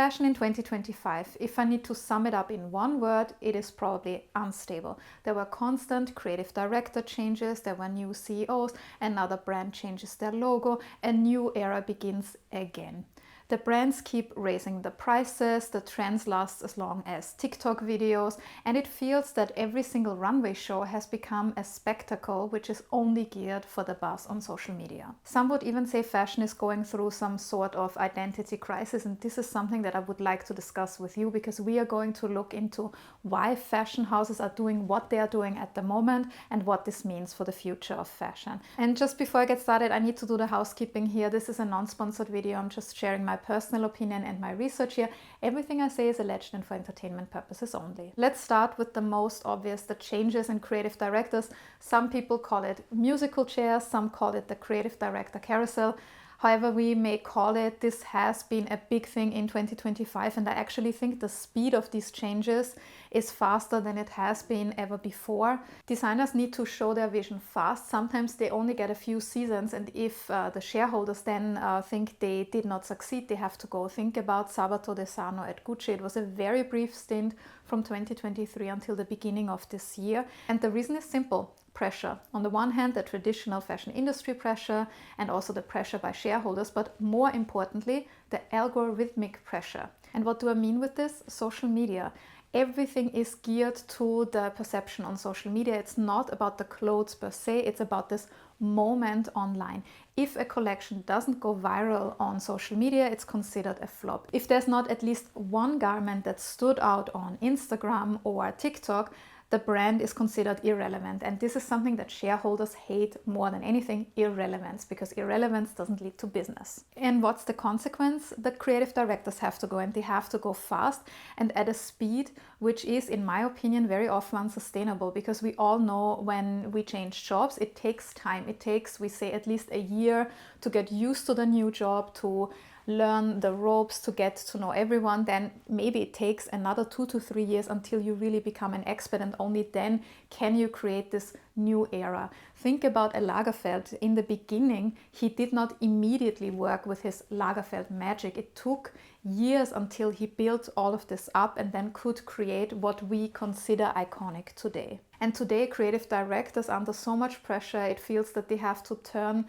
Fashion in 2025, if I need to sum it up in one word, it is probably unstable. There were constant creative director changes, there were new CEOs, another brand changes their logo, a new era begins again. The brands keep raising the prices, the trends last as long as TikTok videos, and it feels that every single runway show has become a spectacle which is only geared for the buzz on social media. Some would even say fashion is going through some sort of identity crisis, and this is something that I would like to discuss with you because we are going to look into why fashion houses are doing what they are doing at the moment and what this means for the future of fashion. And just before I get started, I need to do the housekeeping here. This is a non-sponsored video. I'm just sharing my personal opinion and my research here. Everything I say is alleged and for entertainment purposes only. Let's start with the most obvious, the changes in creative directors. Some people call it musical chairs, some call it the creative director carousel. However we may call it, this has been a big thing in 2025, and I actually think the speed of these changes is faster than it has been ever before. Designers need to show their vision fast. Sometimes they only get a few seasons, and if the shareholders then think they did not succeed, they have to go. Think about Sabato De Sarno at Gucci. It was a very brief stint from 2023 until the beginning of this year, and the reason is simple. Pressure. On the one hand, the traditional fashion industry pressure and also the pressure by shareholders, but more importantly, the algorithmic pressure. And what do I mean with this? Social media. Everything is geared to the perception on social media. It's not about the clothes per se, it's about this moment online. If a collection doesn't go viral on social media, it's considered a flop. If there's not at least one garment that stood out on Instagram or TikTok, the brand is considered irrelevant. And this is something that shareholders hate more than anything, irrelevance, because irrelevance doesn't lead to business. And what's the consequence? The creative directors have to go, and they have to go fast and at a speed which is, in my opinion, very often unsustainable, because we all know when we change jobs, it takes time. It takes, we say, at least a year to get used to the new job, to learn the ropes, to get to know everyone. Then maybe it takes another 2 to 3 years until you really become an expert, and only then can you create this new era. Think about a Lagerfeld. In the beginning, he did not immediately work with his Lagerfeld magic. It took years until he built all of this up and then could create what we consider iconic today. And today, creative directors are under so much pressure, it feels that they have to turn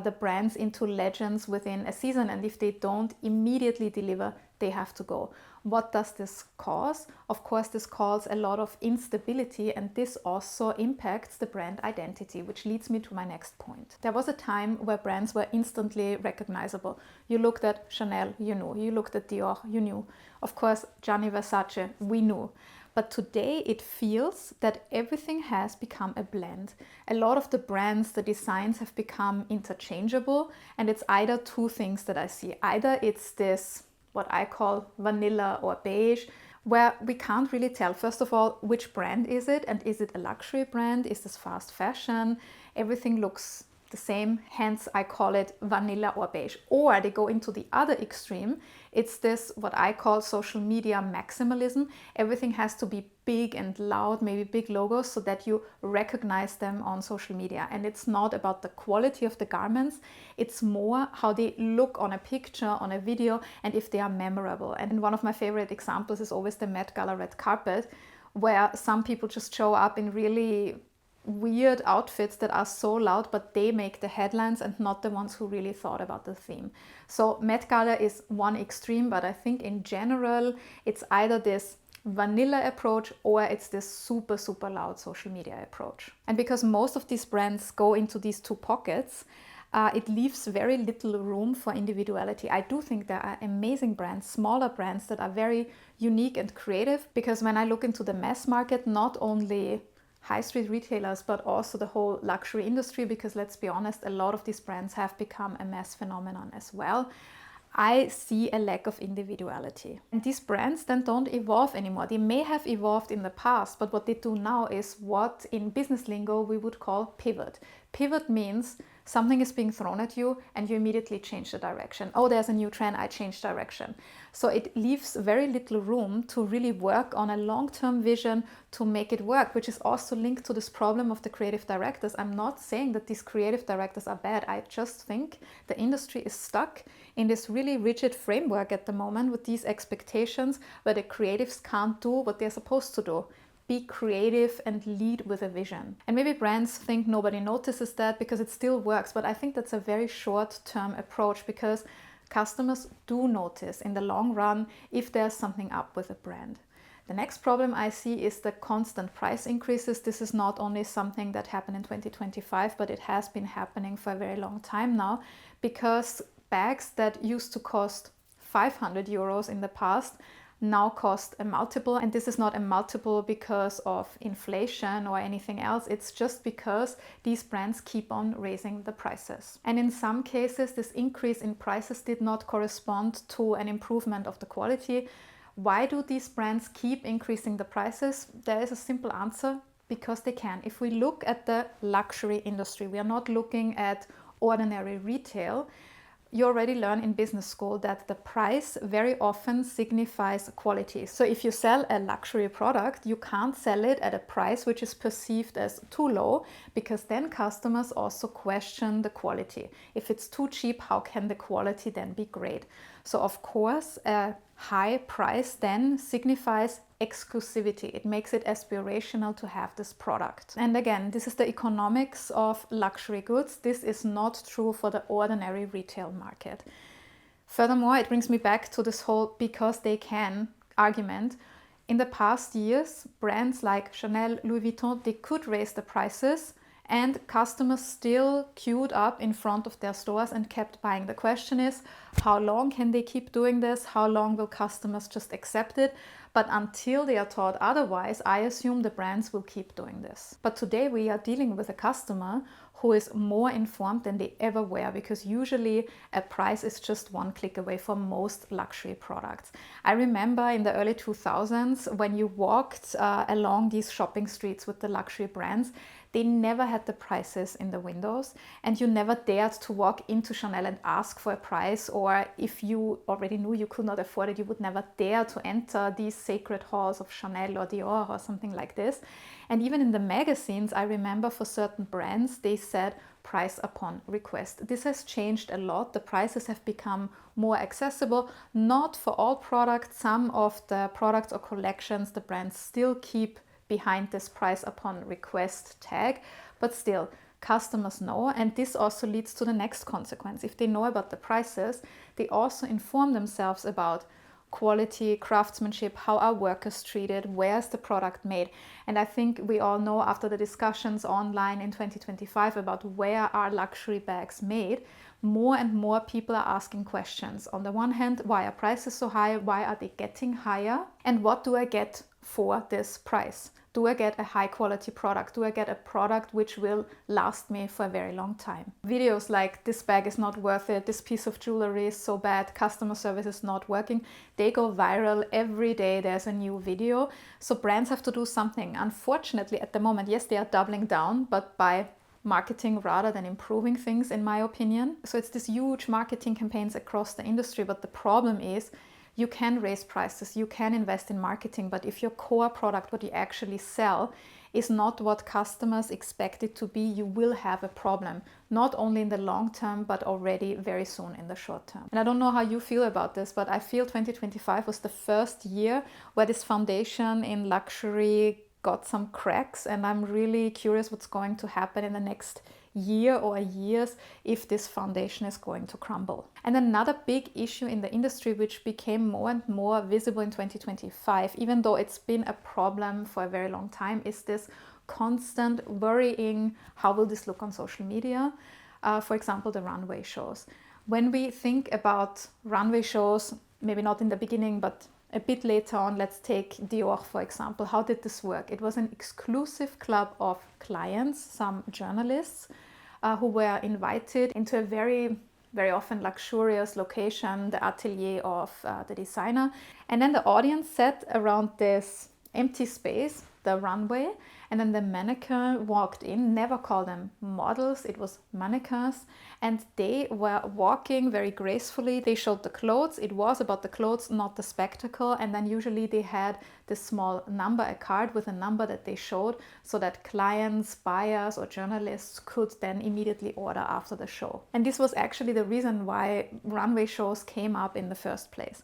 the brands into legends within a season, and if they don't immediately deliver, they have to go. What does this cause? Of course, this causes a lot of instability, and this also impacts the brand identity, which leads me to my next point. There was a time where brands were instantly recognizable. You looked at Chanel, you knew. You looked at Dior, you knew. Of course, Gianni Versace, we knew. But today it feels that everything has become a blend. A lot of the brands, the designs have become interchangeable, and it's either two things that I see. Either it's this, what I call vanilla or beige, where we can't really tell, first of all, which brand is it, and is it a luxury brand? Is this fast fashion? Everything looks the same, hence I call it vanilla or beige. Or they go into the other extreme. It's this, what I call social media maximalism. Everything has to be big and loud, maybe big logos, so that you recognize them on social media. And it's not about the quality of the garments, it's more how they look on a picture, on a video, and if they are memorable. And one of my favorite examples is always the Met Gala red carpet, where some people just show up in really weird outfits that are so loud, but they make the headlines and not the ones who really thought about the theme. So Met Gala is one extreme, but I think in general it's either this vanilla approach or it's this super loud social media approach. And because most of these brands go into these two pockets, it leaves very little room for individuality. I do think there are amazing brands, smaller brands that are very unique and creative, because when I look into the mass market, not only high street retailers, but also the whole luxury industry, because let's be honest, a lot of these brands have become a mass phenomenon as well. I see a lack of individuality. And these brands then don't evolve anymore. They may have evolved in the past, but what they do now is what in business lingo we would call pivot. Pivot means Something is being thrown at you and you immediately change the direction. Oh, there's a new trend, I change direction. So it leaves very little room to really work on a long-term vision to make it work, which is also linked to this problem of the creative directors. I'm not saying that these creative directors are bad. I just think the industry is stuck in this really rigid framework at the moment with these expectations where the creatives can't do what they're supposed to do. Be creative and lead with a vision. And maybe brands think nobody notices that because it still works, but I think that's a very short-term approach, because customers do notice in the long run if there's something up with a brand. The next problem I see is the constant price increases. This is not only something that happened in 2025, but it has been happening for a very long time now, because bags that used to cost 500 euros in the past now cost a multiple. And this is not a multiple because of inflation or anything else. It's just because these brands keep on raising the prices. And in some cases, this increase in prices did not correspond to an improvement of the quality. Why do these brands keep increasing the prices? There is a simple answer: because they can. If we look at the luxury industry, we are not looking at ordinary retail. You already learn in business school that the price very often signifies quality. So if you sell a luxury product, you can't sell it at a price which is perceived as too low, because then customers also question the quality. If it's too cheap, how can the quality then be great? So of course, a high price then signifies exclusivity. It makes it aspirational to have this product. And again, this is the economics of luxury goods. This is not true for the ordinary retail market. Furthermore, it brings me back to this whole because they can argument. In the past years, brands like Chanel, Louis Vuitton, they could raise the prices and customers still queued up in front of their stores and kept buying. The question is, how long can they keep doing this? How long will customers just accept it? But until they are taught otherwise, I assume the brands will keep doing this. But today we are dealing with a customer who is more informed than they ever were, because usually a price is just one click away for most luxury products. I remember in the early 2000s when you walked along these shopping streets with the luxury brands, they never had the prices in the windows, and you never dared to walk into Chanel and ask for a price, or if you already knew you could not afford it, you would never dare to enter these sacred halls of Chanel or Dior or something like this. And even in the magazines, I remember for certain brands, they said price upon request. This has changed a lot. The prices have become more accessible, not for all products. Some of the products or collections, the brands still keep behind this price upon request tag, but still customers know. And this also leads to the next consequence. If they know about the prices, they also inform themselves about quality, craftsmanship, how are workers treated, where's the product made. And I think we all know, after the discussions online in 2025 about where are luxury bags made, more and more people are asking questions. On the one hand, why are prices so high? Why are they getting higher? And what do I get for this price? Do I get a high quality product? Do I get a product which will last me for a very long time? Videos like "this bag is not worth it," "this piece of jewelry is so bad," "customer service is not working," they go viral every day. There's a new video. So brands have to do something. Unfortunately, at the moment, yes, they are doubling down, but by marketing rather than improving things, in my opinion. So it's this huge marketing campaigns across the industry, but the problem is you can raise prices, you can invest in marketing, but if your core product, what you actually sell, is not what customers expect it to be, you will have a problem, not only in the long term, but already very soon in the short term. And I don't know how you feel about this, but I feel 2025 was the first year where this foundation in luxury got some cracks, and I'm really curious what's going to happen in the next year or years if this foundation is going to crumble. And another big issue in the industry, which became more and more visible in 2025, even though it's been a problem for a very long time, is this constant worrying, how will this look on social media? For example, the runway shows. When we think about runway shows, maybe not in the beginning, but a bit later on, let's take Dior, for example. How did this work? It was an exclusive club of clients, some journalists, who were invited into a very, very often luxurious location, the atelier of the designer. And then the audience sat around this empty space, the runway, and then the mannequin walked in. Never call them models, it was mannequins, and they were walking very gracefully. They showed the clothes. It was about the clothes, not the spectacle. And then usually they had this small number, a card with a number that they showed, so that clients, buyers, or journalists could then immediately order after the show. And this was actually the reason why runway shows came up in the first place.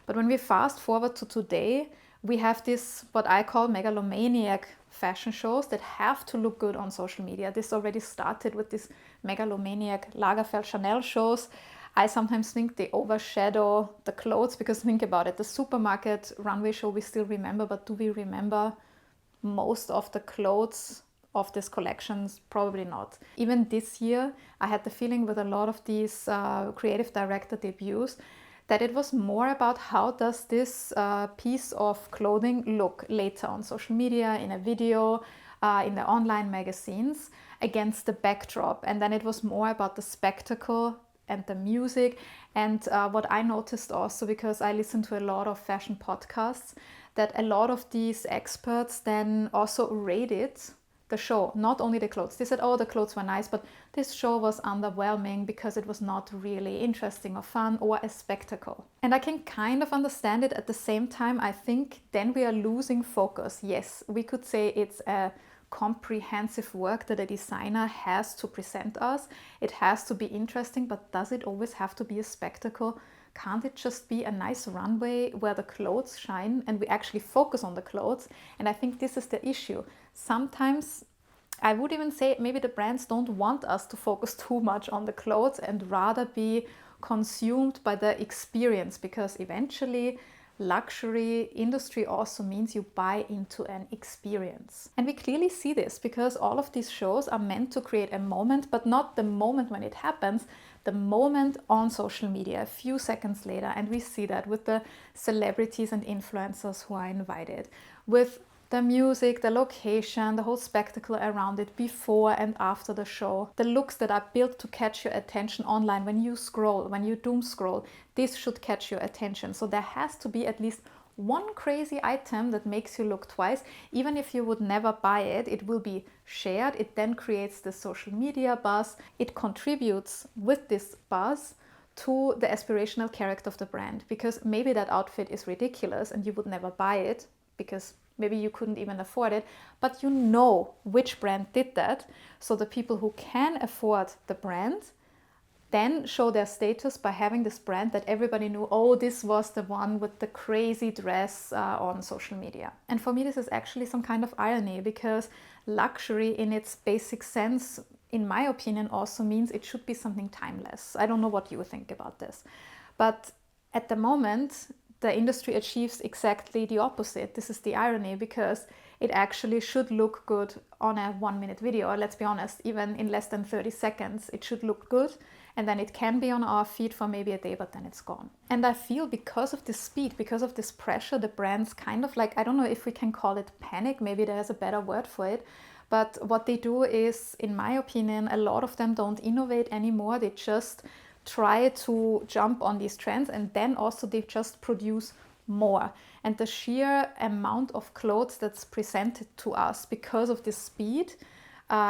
But when we fast forward to today, we have this, what I call megalomaniac fashion shows that have to look good on social media. This already started with this megalomaniac Lagerfeld Chanel shows. I sometimes think they overshadow the clothes, because think about it, the supermarket runway show we still remember, but do we remember most of the clothes of these collections? Probably not. Even this year, I had the feeling with a lot of these creative director debuts that it was more about how does this piece of clothing look later on social media, in a video, in the online magazines, against the backdrop. And then it was more about the spectacle and the music. And what I noticed also, because I listen to a lot of fashion podcasts, that a lot of these experts then also rated the show, not only the clothes. They said, oh, the clothes were nice, but this show was underwhelming because it was not really interesting or fun or a spectacle. And I can kind of understand it. At the same time, I think then we are losing focus. Yes, we could say it's a comprehensive work that a designer has to present us. It has to be interesting, but does it always have to be a spectacle? Can't it just be a nice runway where the clothes shine and we actually focus on the clothes? And I think this is the issue. Sometimes I would even say maybe the brands don't want us to focus too much on the clothes and rather be consumed by the experience, because eventually luxury industry also means you buy into an experience. And we clearly see this because all of these shows are meant to create a moment, but not the moment when it happens, the moment on social media, a few seconds later. And we see that with the celebrities and influencers who are invited, with the music, the location, the whole spectacle around it before and after the show, the looks that are built to catch your attention online. When you scroll, when you doom scroll, this should catch your attention. So there has to be at least one crazy item that makes you look twice. Even if you would never buy it, it will be shared. It then creates the social media buzz. It contributes with this buzz to the aspirational character of the brand, because maybe that outfit is ridiculous and you would never buy it because maybe you couldn't even afford it, but you know which brand did that. So the people who can afford the brand then show their status by having this brand that everybody knew, oh, this was the one with the crazy dress on social media. And for me, this is actually some kind of irony, because luxury in its basic sense, in my opinion, also means it should be something timeless. I don't know what you think about this, but at the moment, the industry achieves exactly the opposite. This is the irony, because it actually should look good on a 1-minute video. Let's be honest, even in less than 30 seconds, it should look good. And then it can be on our feed for maybe a day, but then it's gone. And I feel because of this speed, because of this pressure, the brands kind of like, I don't know if we can call it panic, maybe there's a better word for it. But what they do is, in my opinion, a lot of them don't innovate anymore. They just try to jump on these trends, and then also they just produce more. And the sheer amount of clothes that's presented to us because of this speed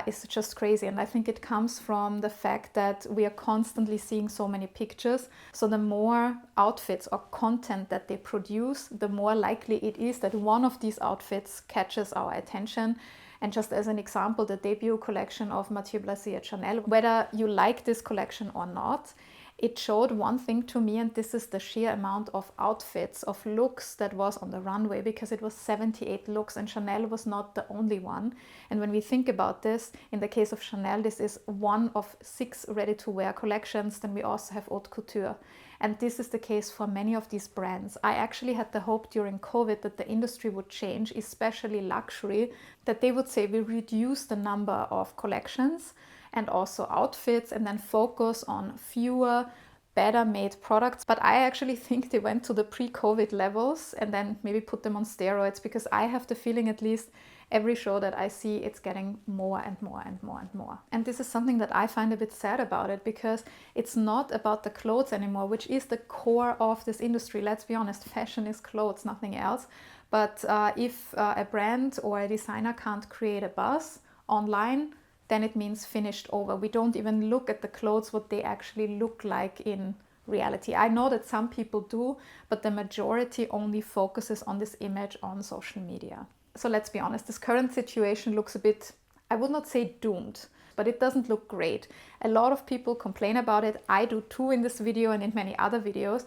is just crazy. And I think it comes from the fact that we are constantly seeing so many pictures. So the more outfits or content that they produce, the more likely it is that one of these outfits catches our attention. And just as an example, the debut collection of Mathieu Blazy at Chanel, whether you like this collection or not, it showed one thing to me, and this is the sheer amount of outfits, of looks that was on the runway, because it was 78 looks and Chanel was not the only one. And when we think about this, in the case of Chanel, this is one of 6 ready-to-wear collections. Then we also have haute couture. And this is the case for many of these brands. I actually had the hope during COVID that the industry would change, especially luxury, that they would say we reduce the number of collections and also outfits and then focus on fewer, better made products. But I actually think they went to the pre-COVID levels and then maybe put them on steroids, because I have the feeling, at least every show that I see, it's getting more and more and more and more. And this is something that I find a bit sad about it, because it's not about the clothes anymore, which is the core of this industry. Let's be honest, fashion is clothes, nothing else. But if a brand or a designer can't create a buzz online, then it means finished over. We don't even look at the clothes, what they actually look like in reality. I know that some people do, but the majority only focuses on this image on social media. So let's be honest, this current situation looks a bit, I would not say doomed, but it doesn't look great. A lot of people complain about it. I do too in this video and in many other videos.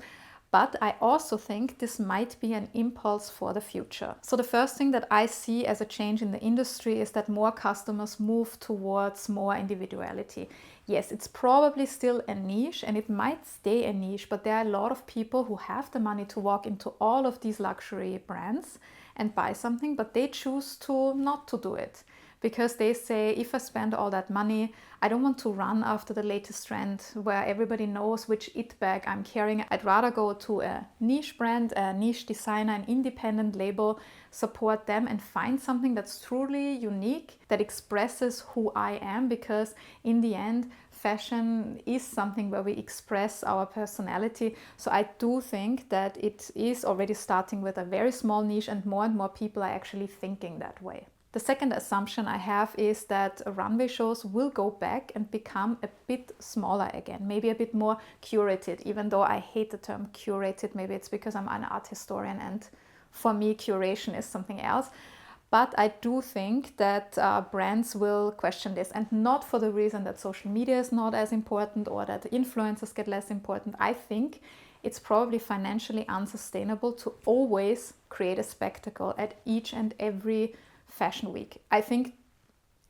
But I also think this might be an impulse for the future. So the first thing that I see as a change in the industry is that more customers move towards more individuality. Yes, it's probably still a niche and it might stay a niche, but there are a lot of people who have the money to walk into all of these luxury brands and buy something, but they choose to not to do it. Because they say, if I spend all that money, I don't want to run after the latest trend where everybody knows which it bag I'm carrying. I'd rather go to a niche brand, a niche designer, an independent label, support them and find something that's truly unique, that expresses who I am, because in the end, fashion is something where we express our personality. So I do think that it is already starting with a very small niche and more people are actually thinking that way. The second assumption I have is that runway shows will go back and become a bit smaller again, maybe a bit more curated, even though I hate the term curated. Maybe it's because I'm an art historian and for me curation is something else. But I do think that brands will question this, and not for the reason that social media is not as important or that influencers get less important. I think it's probably financially unsustainable to always create a spectacle at each and every fashion week. I think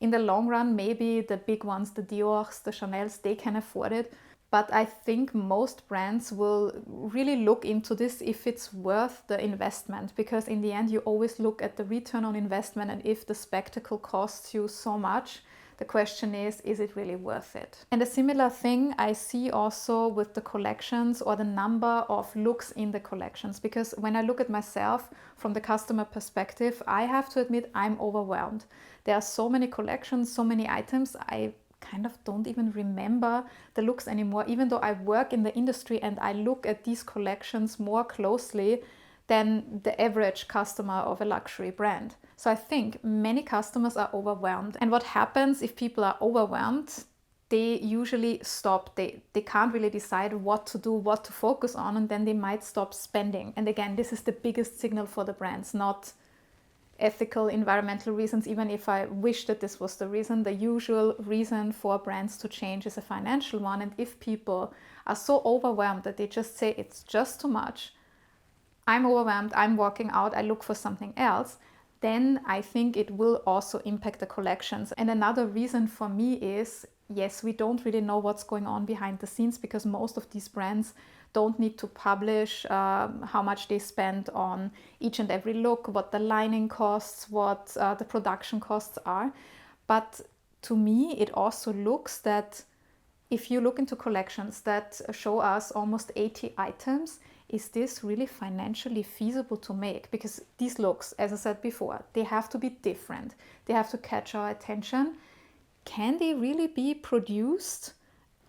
in the long run, maybe the big ones, the Diors, the Chanels, they can afford it. But I think most brands will really look into this if it's worth the investment, because in the end, you always look at the return on investment, and if the spectacle costs you so much, the question is it really worth it? And a similar thing I see also with the collections or the number of looks in the collections, because when I look at myself from the customer perspective, I have to admit I'm overwhelmed. There are so many collections, so many items, I kind of don't even remember the looks anymore, even though I work in the industry and I look at these collections more closely than the average customer of a luxury brand. So I think many customers are overwhelmed. And what happens if people are overwhelmed? They usually stop. They can't really decide what to do, what to focus on, and then they might stop spending. And again, this is the biggest signal for the brands, not ethical, environmental reasons. Even if I wish that this was the reason, the usual reason for brands to change is a financial one. And if people are so overwhelmed that they just say it's just too much, I'm overwhelmed, I'm walking out, I look for something else, then I think it will also impact the collections. And another reason for me is, yes, we don't really know what's going on behind the scenes, because most of these brands don't need to publish how much they spend on each and every look, what the lining costs, what the production costs are. But to me, it also looks that if you look into collections that show us almost 80 items, is this really financially feasible to make? Because these looks, as I said before, they have to be different. They have to catch our attention. Can they really be produced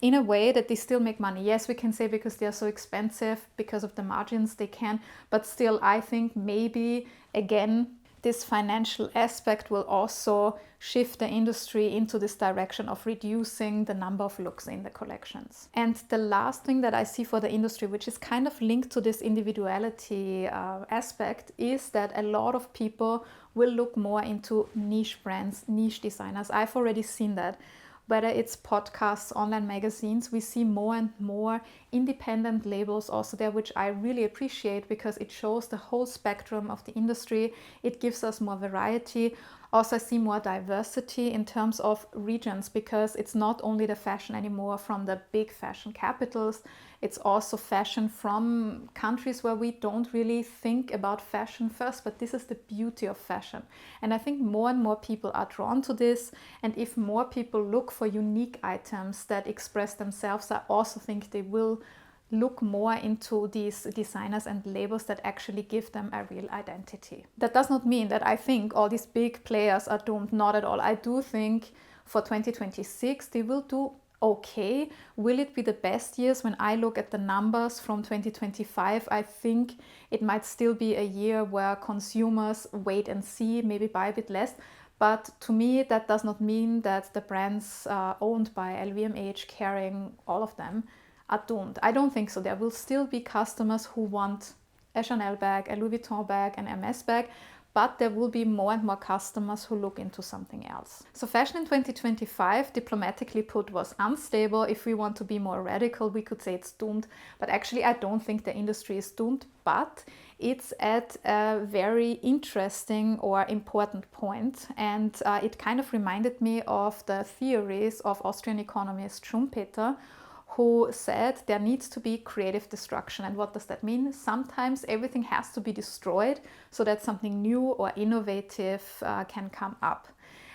in a way that they still make money? Yes, we can say because they are so expensive, because of the margins they can, but still I think maybe again this financial aspect will also shift the industry into this direction of reducing the number of looks in the collections. And the last thing that I see for the industry, which is kind of linked to this individuality aspect, is that a lot of people will look more into niche brands, niche designers. I've already seen that. Whether it's podcasts, online magazines, we see more and more independent labels also there, which I really appreciate because it shows the whole spectrum of the industry. It gives us more variety. Also, I see more diversity in terms of regions, because it's not only the fashion anymore from the big fashion capitals, it's also fashion from countries where we don't really think about fashion first, but this is the beauty of fashion. And I think more and more people are drawn to this, and if more people look for unique items that express themselves, I also think they will look more into these designers and labels that actually give them a real identity. That does not mean that I think all these big players are doomed, not at all. I do think for 2026 they will do okay. Will it be the best years? When I look at the numbers from 2025, I think it might still be a year where consumers wait and see, maybe buy a bit less. But to me, that does not mean that the brands owned by LVMH, Kering, all of them, are doomed. I don't think so. There will still be customers who want a Chanel bag, a Louis Vuitton bag, an Hermes bag, but there will be more and more customers who look into something else. So fashion in 2025, diplomatically put, was unstable. If we want to be more radical, we could say it's doomed, but actually I don't think the industry is doomed, but it's at a very interesting or important point, and it kind of reminded me of the theories of Austrian economist Schumpeter, who said there needs to be creative destruction. And what does that mean? Sometimes everything has to be destroyed so that something new or innovative can come up.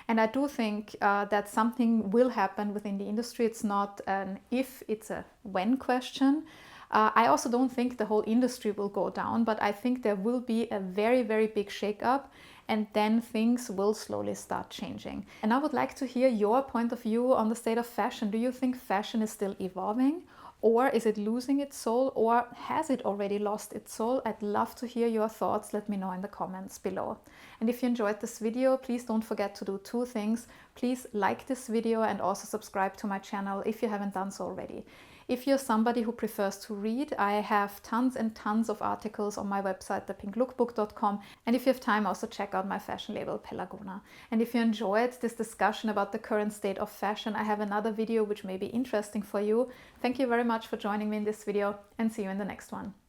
And I do think that something will happen within the industry. It's not an if, it's a when question. I also don't think the whole industry will go down, but I think there will be a very, very big shakeup, and then things will slowly start changing. And I would like to hear your point of view on the state of fashion. Do you think fashion is still evolving, or is it losing its soul, or has it already lost its soul? I'd love to hear your thoughts. Let me know in the comments below. And if you enjoyed this video, please don't forget to do two things. Please like this video and also subscribe to my channel if you haven't done so already. If you're somebody who prefers to read, I have tons and tons of articles on my website, thepinklookbook.com. And if you have time, also check out my fashion label, Pelagona. And if you enjoyed this discussion about the current state of fashion, I have another video which may be interesting for you. Thank you very much for joining me in this video, and see you in the next one.